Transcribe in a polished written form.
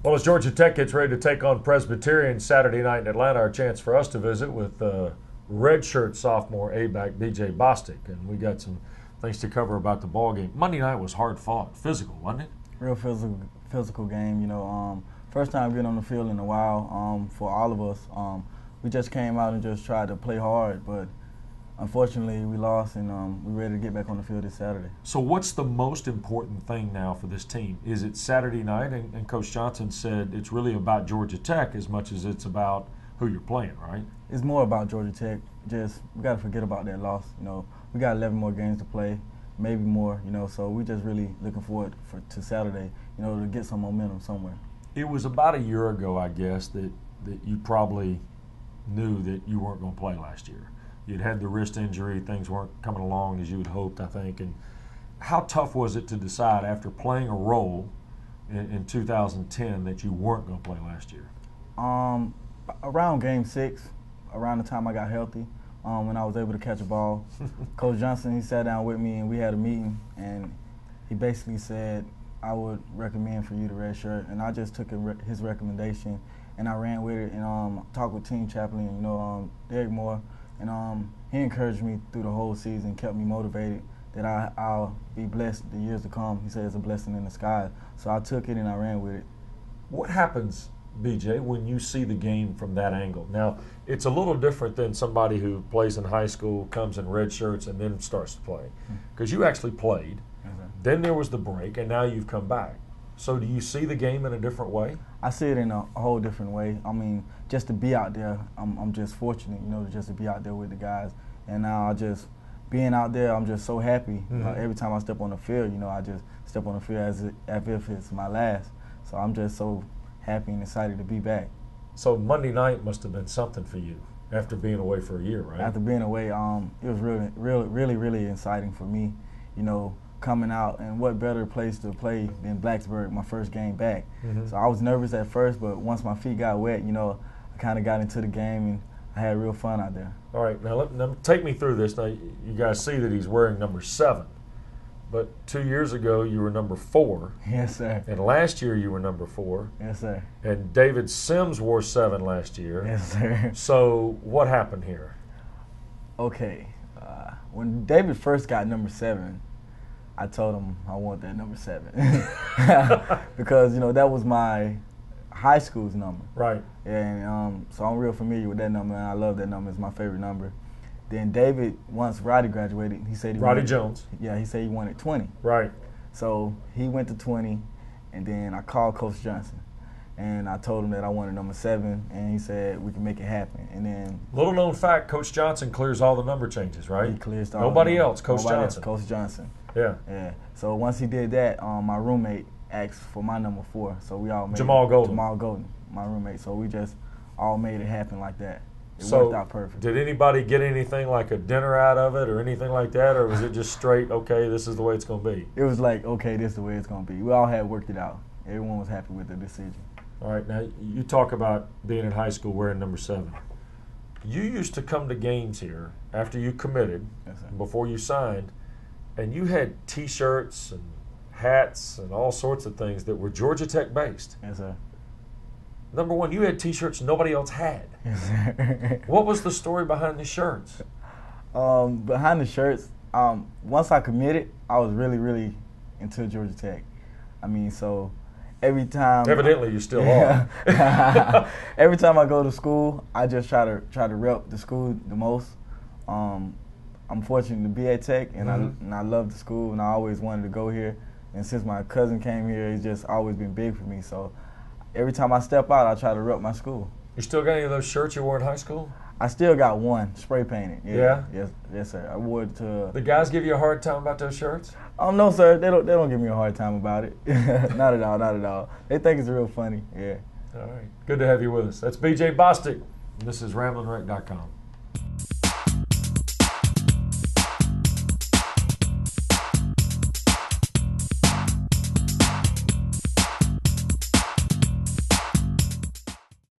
Well, as Georgia Tech gets ready to take on Presbyterian Saturday night in Atlanta, a chance for us to visit with redshirt sophomore A-back BJ Bostic, and we got some things to cover about the ball game. Monday night was hard fought, physical, wasn't it? Real physical game. You know, first time being on the field in a while for all of us. We just came out and just tried to play hard, but unfortunately we lost, and we're ready to get back on the field this Saturday. So what's the most important thing now for this team? Is it Saturday night? And Coach Johnson said it's really about Georgia Tech as much as it's about who you're playing, right? It's more about Georgia Tech. Just we got to forget about that loss. You know, we got 11 more games to play, maybe more. You know, so we just really looking forward to Saturday. You know, to get some momentum somewhere. It was about a year ago, I guess, that you probably knew that you weren't going to play last year. You'd had the wrist injury, things weren't coming along as you had hoped, I think. And how tough was it to decide after playing a role in 2010 that you weren't going to play last year? Around Game 6, around the time I got healthy, when I was able to catch a ball, Coach Johnson, he sat down with me and we had a meeting, and he basically said, I would recommend for you to redshirt, and I just took his recommendation and I ran with it and talked with team chaplain, you know, Derek Moore, and he encouraged me through the whole season, kept me motivated that I'll be blessed the years to come. He said it's a blessing in the sky. So I took it and I ran with it. What happens, BJ, when you see the game from that angle? Now, it's a little different than somebody who plays in high school, comes in red shirts, and then starts to play. Because you actually played, then there was the break, and now you've come back. So do you see the game in a different way? I see it in a whole different way. I mean, just to be out there, I'm just fortunate, you know, just to be out there with the guys. And now being out there, I'm just so happy. Every time I step on the field, you know, I just step on the field as if it's my last. So I'm just so happy and excited to be back. So Monday night must have been something for you after being away for a year, right? After being away, it was really exciting for me, you know, coming out, and what better place to play than Blacksburg, my first game back. So I was nervous at first, but once my feet got wet, you know, I kind of got into the game and I had real fun out there. All right, now take me through this. Now, you guys see that he's wearing number 7, but 2 years ago you were number 4. Yes, sir. And last year you were number 4. Yes, sir. And David Sims wore 7 last year. Yes, sir. So what happened here? Okay, when David first got number 7, I told him I want that number 7 because, you know, that was my high school's number. Right. And so I'm real familiar with that number, and I love that number. It's my favorite number. Then David, once Roddy graduated, he said Roddy Jones. Yeah, he said he wanted 20. Right. So he went to 20, and then I called Coach Johnson, and I told him that I wanted number 7, and he said we can make it happen. And then, little known fact, Coach Johnson clears all the number changes, right? He clears all Nobody else, Coach Johnson. Coach Johnson. Yeah. Yeah. So once he did that, my roommate asked for my number 4. So we all made Jamal Golden, my roommate. So we just all made it happen like that. It so worked out perfect. Did anybody get anything like a dinner out of it or anything like that, or was it just straight, okay, this is the way it's going to be? It was like, okay, this is the way it's going to be. We all had worked it out. Everyone was happy with the decision. All right. Now, you talk about being in high school wearing number 7. You used to come to games here after you committed, yes, sir, before you signed, and you had T-shirts and hats and all sorts of things that were Georgia Tech based. Yes, sir. Number one, you had T-shirts nobody else had. Yes, sir. What was the story behind the shirts? Behind the shirts, once I committed, I was really into Georgia Tech. I mean, so every time. Evidently, you still are. Every time I go to school, I just try to rep the school the most. I'm fortunate to be at Tech, and I love the school, and I always wanted to go here. And since my cousin came here, it's just always been big for me. So every time I step out, I try to rep my school. You still got any of those shirts you wore in high school? I still got one, spray painted. Yeah? Yes, sir. I wore it to. The guys give you a hard time about those shirts? No, sir. They don't give me a hard time about it. Not at all. They think it's real funny. Yeah. All right. Good to have you with us. That's BJ Bostic. This is RamblingWreck.com.